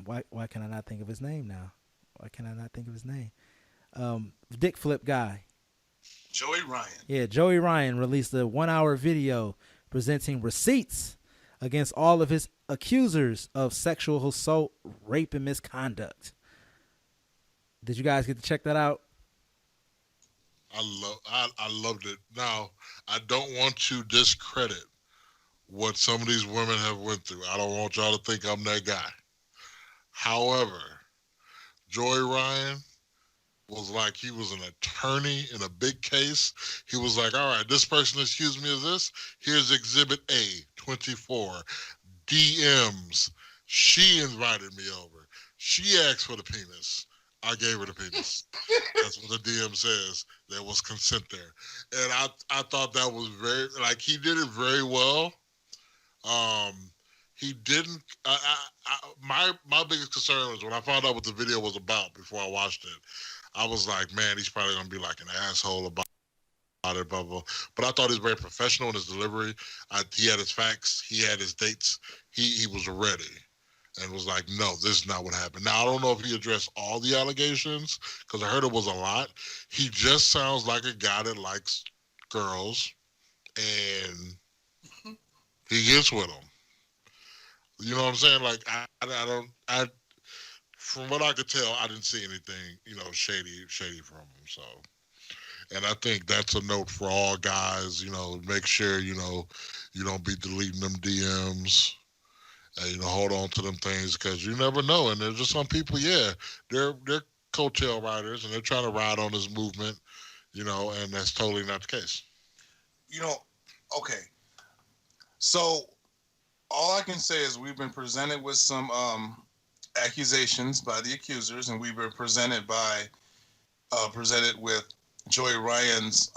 Why can I not think of his name now? Why can I not think of his name? Dick flip guy. Joey Ryan. Yeah, Joey Ryan released a 1-hour video presenting receipts against all of his accusers of sexual assault, rape, and misconduct. Did you guys get to check that out? I loved it. Now, I don't want to discredit what some of these women have went through. I don't want y'all to think I'm that guy. However, Joey Ryan was like he was an attorney in a big case. He was like, all right, this person accused me of this. Here's Exhibit A, 24. DMs. She invited me over. She asked for the penis. I gave her the penis. That's what the DM says. There was consent there. And I thought that was very, like, he did it very well. He didn't, my biggest concern was when I found out what the video was about before I watched it, I was like, man, he's probably going to be like an asshole about it, blah, blah. But I thought he was very professional in his delivery. He had his facts. He had his dates. He was ready and was like, no, this is not what happened. Now, I don't know if he addressed all the allegations because I heard it was a lot. He just sounds like a guy that likes girls and he gets with them. You know what I'm saying? Like, I from what I could tell, I didn't see anything, shady from him. So, and I think that's a note for all guys, make sure, you don't be deleting them DMs and, hold on to them things because you never know. And there's just some people, they're coattail riders and they're trying to ride on this movement, and that's totally not the case. Okay. So all I can say is we've been presented with some accusations by the accusers, and we've been presented with Joey Ryan's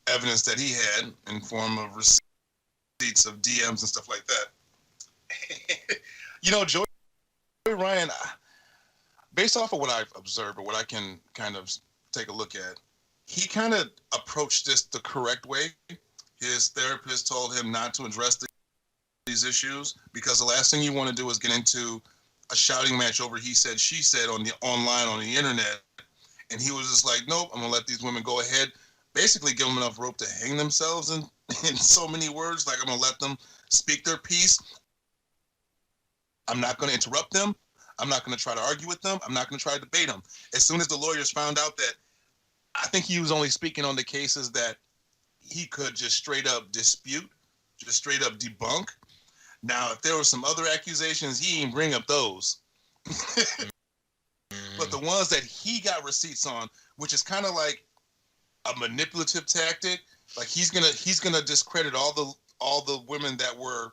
evidence that he had in form of receipts of DMs and stuff like that. Joey Ryan, based off of what I've observed or what I can kind of take a look at, he kind of approached this the correct way. His therapist told him not to address these issues because the last thing you want to do is get into a shouting match over he said, she said on the internet. And he was just like, nope, I'm going to let these women go ahead. Basically give them enough rope to hang themselves in so many words. Like, I'm going to let them speak their piece. I'm not going to interrupt them. I'm not going to try to argue with them. I'm not going to try to debate them. As soon as the lawyers found out that I think he was only speaking on the cases that he could just straight up dispute, just straight up debunk. Now, if there were some other accusations, he didn't bring up those. But the ones that he got receipts on, which is kind of like a manipulative tactic, like he's gonna discredit all the women that were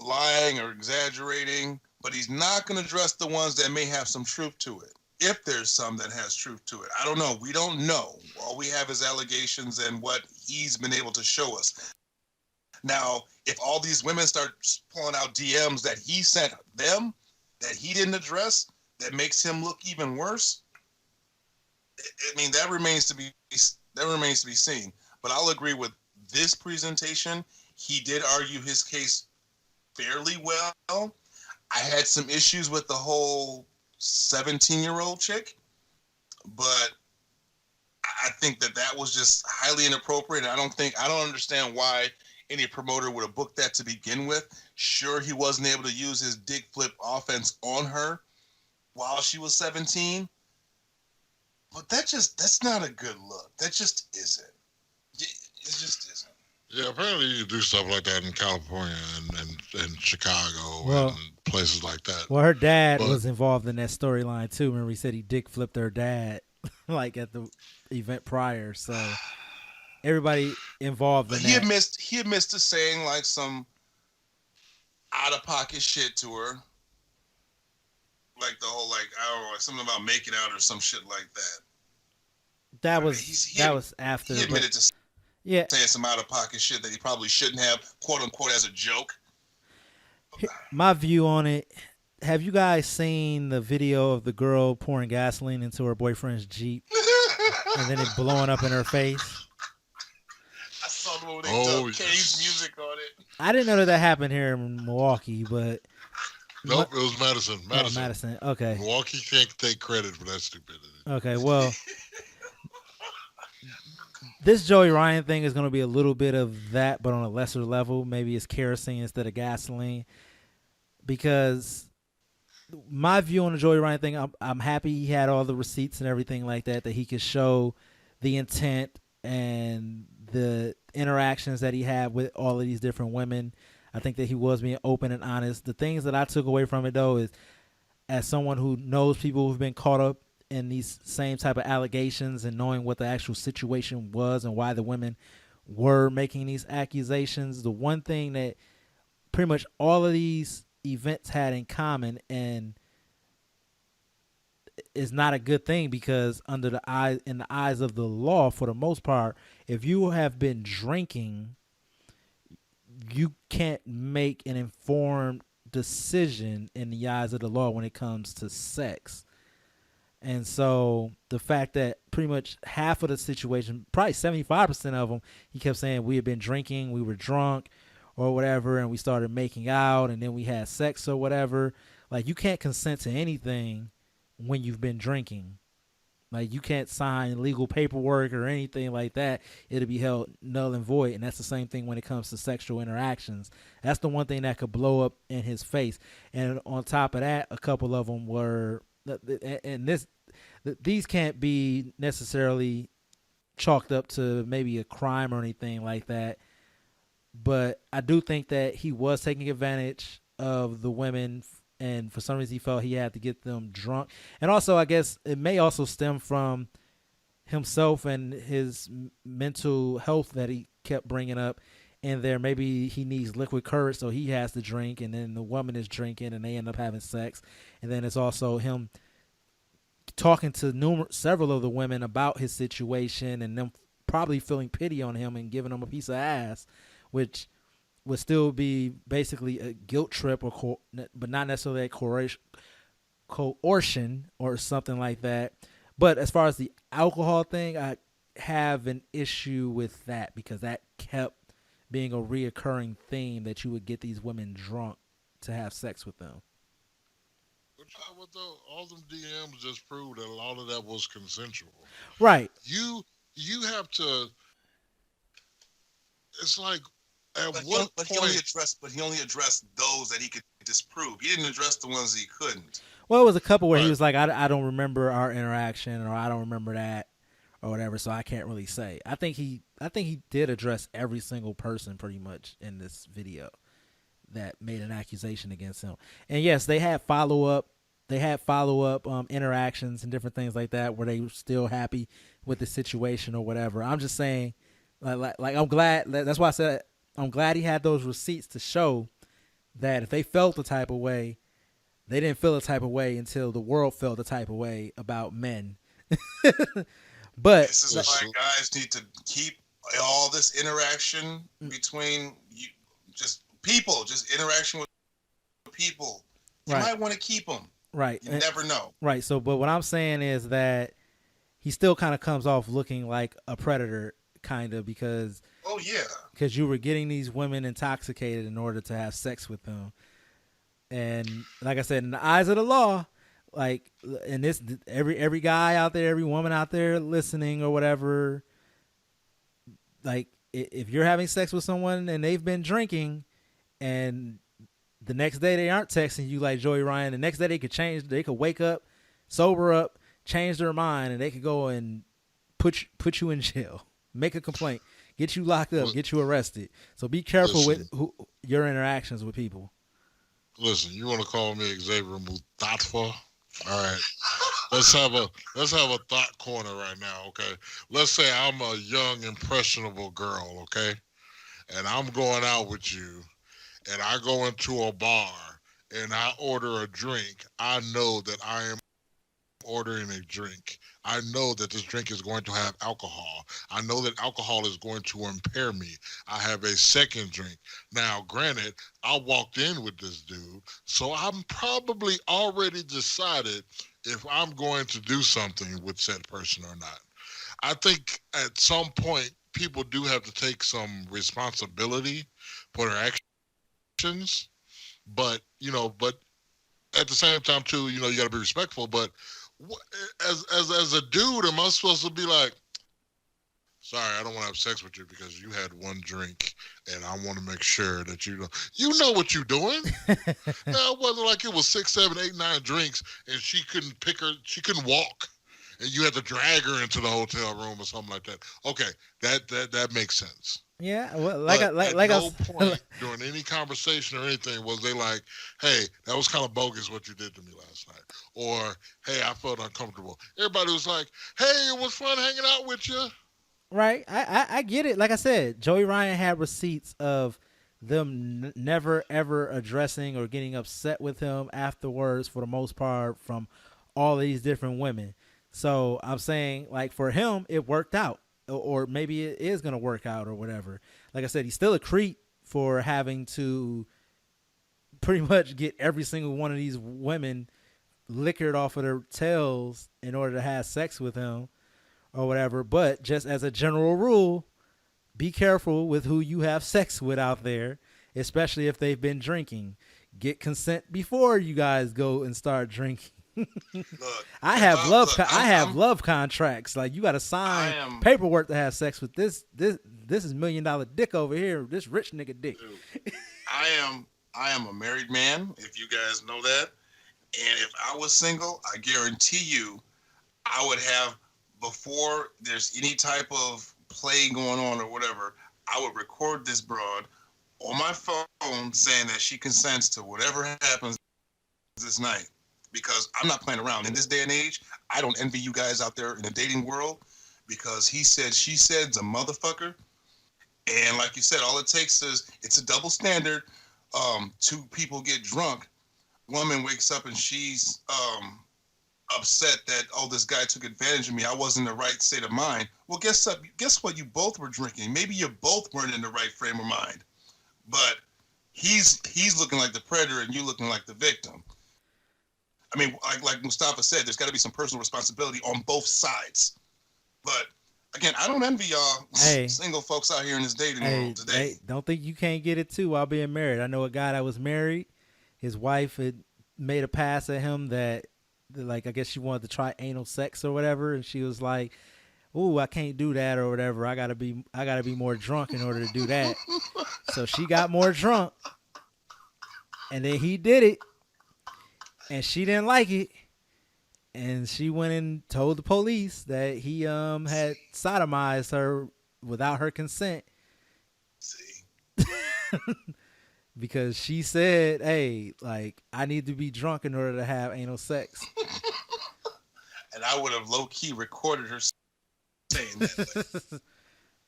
lying or exaggerating, but he's not gonna address the ones that may have some truth to it. If there's some that has truth to it, I don't know. We don't know. All we have is allegations and what he's been able to show us. Now, if all these women start pulling out DMs that he sent them that he didn't address, that makes him look even worse. I mean, that remains to be seen. But I'll agree with this presentation. He did argue his case fairly well. I had some issues with the whole 17-year-old chick, but I think that was just highly inappropriate. I don't understand why any promoter would have booked that to begin with. Sure, he wasn't able to use his dick flip offense on her while she was 17, but that's not a good look. That just isn't. It just isn't. Yeah, apparently you do stuff like that in California and Chicago and places like that. Well, her dad was involved in that storyline too. Remember, he said he dick flipped her dad like at the event prior. So everybody involved in he that. He admits to saying like some out of pocket shit to her. Like the whole, like, I don't know, like something about making out or some shit like that. That was after. He admitted to saying some out of pocket shit that he probably shouldn't have, quote unquote, as a joke. My view on it: have you guys seen the video of the girl pouring gasoline into her boyfriend's Jeep and then it blowing up in her face? I saw the one where they dubbed Cave's music on it. I didn't know that happened here in Milwaukee, but Nope, it was Madison. Oh, Madison. Madison. Okay. Milwaukee can't take credit for that stupidity. Okay. Well, this Joey Ryan thing is going to be a little bit of that, but on a lesser level. Maybe it's kerosene instead of gasoline. Because my view on the Joey Ryan thing, I'm happy he had all the receipts and everything like that he could show the intent and the interactions that he had with all of these different women. I think that he was being open and honest. The things that I took away from it, though, is as someone who knows people who've been caught up in these same type of allegations and knowing what the actual situation was and why the women were making these accusations, the one thing that pretty much all of these events had in common, and is not a good thing, because in the eyes of the law, for the most part, if you have been drinking, you can't make an informed decision in the eyes of the law when it comes to sex. And so the fact that pretty much half of the situation, probably 75% of them, he kept saying we had been drinking, we were drunk or whatever, and we started making out, and then we had sex or whatever. Like, you can't consent to anything when you've been drinking. Like, you can't sign legal paperwork or anything like that. It'll be held null and void. And that's the same thing when it comes to sexual interactions. That's the one thing that could blow up in his face. And on top of that, a couple of them were, and these can't be necessarily chalked up to maybe a crime or anything like that. But I do think that he was taking advantage of the women, and for some reason he felt he had to get them drunk. And also, I guess it may also stem from himself and his mental health that he kept bringing up in there. Maybe he needs liquid courage, so he has to drink, and then the woman is drinking, and they end up having sex. And then it's also him talking to several of the women about his situation, and them probably feeling pity on him and giving him a piece of ass, which would still be basically a guilt trip, but not necessarily a coercion or something like that. But as far as the alcohol thing, I have an issue with that, because that kept being a reoccurring theme, that you would get these women drunk to have sex with them. But though, all them DMs just proved that a lot of that was consensual. Right. You have to. It's like, at But, what but point? he only addressed those that he could disprove. He didn't address the ones he couldn't. Well, it was a couple where he Right. was like, I don't remember our interaction, or I don't remember that, or whatever, so I can't really say. I think he did address every single person pretty much in this video that made an accusation against him. And yes, they had follow up interactions and different things like that where they were still happy with the situation or whatever. I'm just saying, like I'm glad, that's why I said I'm glad he had those receipts to show that if they felt the type of way, they didn't feel the type of way until the world felt the type of way about men. But This is why guys need to keep all this interaction between you, just interaction with people. You might want to keep them. Right. You never know. Right. So, but what I'm saying is that he still kind of comes off looking like a predator, kind of, because you were getting these women intoxicated in order to have sex with them. And like I said, in the eyes of the law, like, and this, every guy out there, every woman out there listening or whatever, like, if you're having sex with someone and they've been drinking, and the next day they aren't texting you like Joey Ryan, the next day they could wake up, sober up, change their mind, and they could go and put you in jail, make a complaint, get you locked up, get you arrested. So be careful with your interactions with people. Listen, you want to call me Xavier Mustafa? All right. Let's have a thought corner right now, okay? Let's say I'm a young, impressionable girl, okay? And I'm going out with you, and I go into a bar, and I order a drink. I know that I am ordering a drink. I know that this drink is going to have alcohol. I know that alcohol is going to impair me. I have a second drink. Now, granted, I walked in with this dude, so I'm probably already decided if I'm going to do something with said person or not. I think at some point, people do have to take some responsibility for their actions, but the same time too, you got to be respectful. But as a dude, am I supposed to be like, sorry, I don't want to have sex with you because you had one drink, and I want to make sure that you know what you're doing. Now, it wasn't like it was 6, 7, 8, 9 drinks, and she couldn't walk, and you had to drag her into the hotel room or something like that. Okay, that makes sense. Yeah, well, At no point during any conversation or anything was they like, hey, that was kind of bogus what you did to me last night. Or, hey, I felt uncomfortable. Everybody was like, hey, it was fun hanging out with you. Right. I get it. Like I said, Joey Ryan had receipts of them never, ever addressing or getting upset with him afterwards for the most part from all these different women. So I'm saying, like, for him, it worked out. Or maybe it is going to work out or whatever. Like I said, he's still a creep for having to pretty much get every single one of these women liquored off of their tails in order to have sex with him or whatever. But just as a general rule, be careful with who you have sex with out there, especially if they've been drinking. Get consent before you guys go and start drinking. Look, I have love contracts. Like, you got to sign paperwork to have sex with this is $1 million dick over here. This rich nigga dick. Dude, I am a married man, if you guys know that. And if I was single, I guarantee you I would have, before there's any type of play going on or whatever, I would record this broad on my phone saying that she consents to whatever happens this night. Because I'm not playing around. In this day and age, I don't envy you guys out there in the dating world, because he said, she said's a motherfucker. And like you said, all it takes is, it's a double standard. Two people get drunk. Woman wakes up and she's upset that, oh, this guy took advantage of me. I wasn't in the right state of mind. Well, guess what? You both were drinking. Maybe you both weren't in the right frame of mind. But he's looking like the predator and you looking like the victim. I mean, like Mustafa said, there's got to be some personal responsibility on both sides. But again, I don't envy y'all single folks out here in this dating world today. Hey, don't think you can't get it too while being married. I know a guy that was married. His wife had made a pass at him that, like, I guess she wanted to try anal sex or whatever, and she was like, "Ooh, I can't do that or whatever. I gotta be more drunk in order to do that." So she got more drunk, and then he did it. And she didn't like it, and she went and told the police that he had sodomized her without her consent. See, because she said, "Hey, like, I need to be drunk in order to have anal sex." And I would have low key recorded her saying that.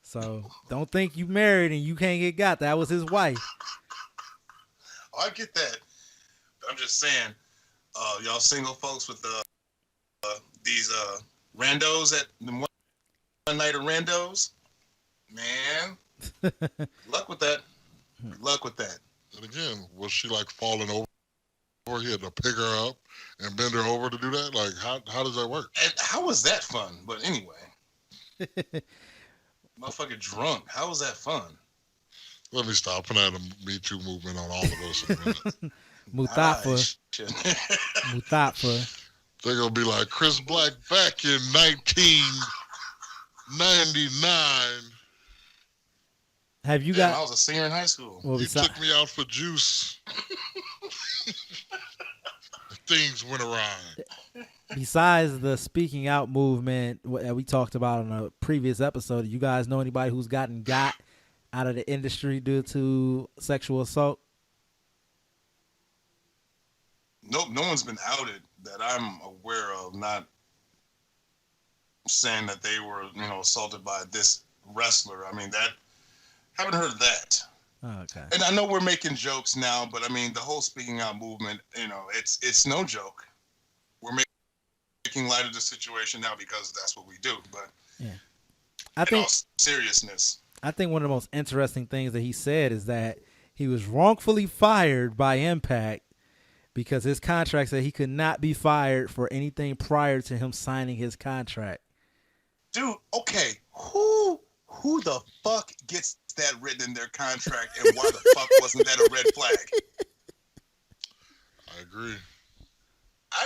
So don't think you married and you can't get got. That was his wife. Oh, I get that. But I'm just saying. Y'all single folks with these randos at the one night of randos, man. Luck with that. Luck with that. And again, was she like falling over? He had to pick her up and bend her over to do that. Like, how does that work? And how was that fun? But anyway, motherfucker drunk. How was that fun? Let me stop putting out a Me Too movement on all of us in a minute. Mustafa. They're going to be like, Chris Black back in 1999. Have you got... I was a senior in high school. Well, you took me out for juice. Things went awry. Besides the speaking out movement that we talked about on a previous episode, you guys know anybody who's gotten got out of the industry due to sexual assault? Nope, no one's been outed that I'm aware of, not saying that they were, assaulted by this wrestler. I mean, haven't heard of that. Oh, okay. And I know we're making jokes now, but I mean, the whole speaking out movement, it's no joke. We're making light of the situation now because that's what we do. But yeah, in all seriousness, I think one of the most interesting things that he said is that he was wrongfully fired by Impact because his contract said he could not be fired for anything prior to him signing his contract. Dude, okay, who the fuck gets that written in their contract, and why the fuck wasn't that a red flag? I agree.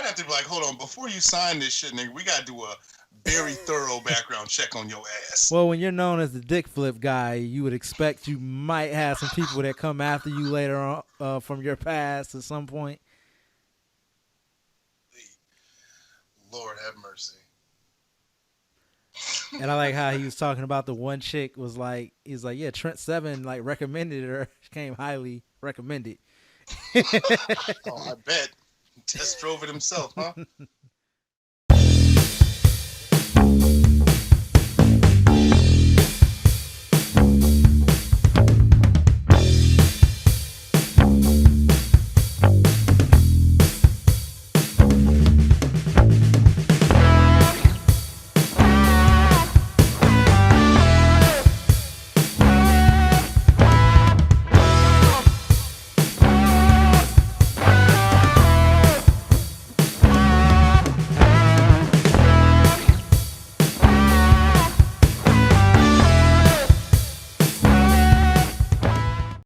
have to be like, hold on, before you sign this shit, nigga, we gotta do a very thorough background check on your ass. Well, when you're known as the dick flip guy, you would expect you might have some people that come after you later on from your past at some point. Lord have mercy. And I like how he was talking about the one chick was like, he's like, yeah, Trent Seven like recommended her. She came highly recommended. Oh, I bet. Test drove it himself, huh?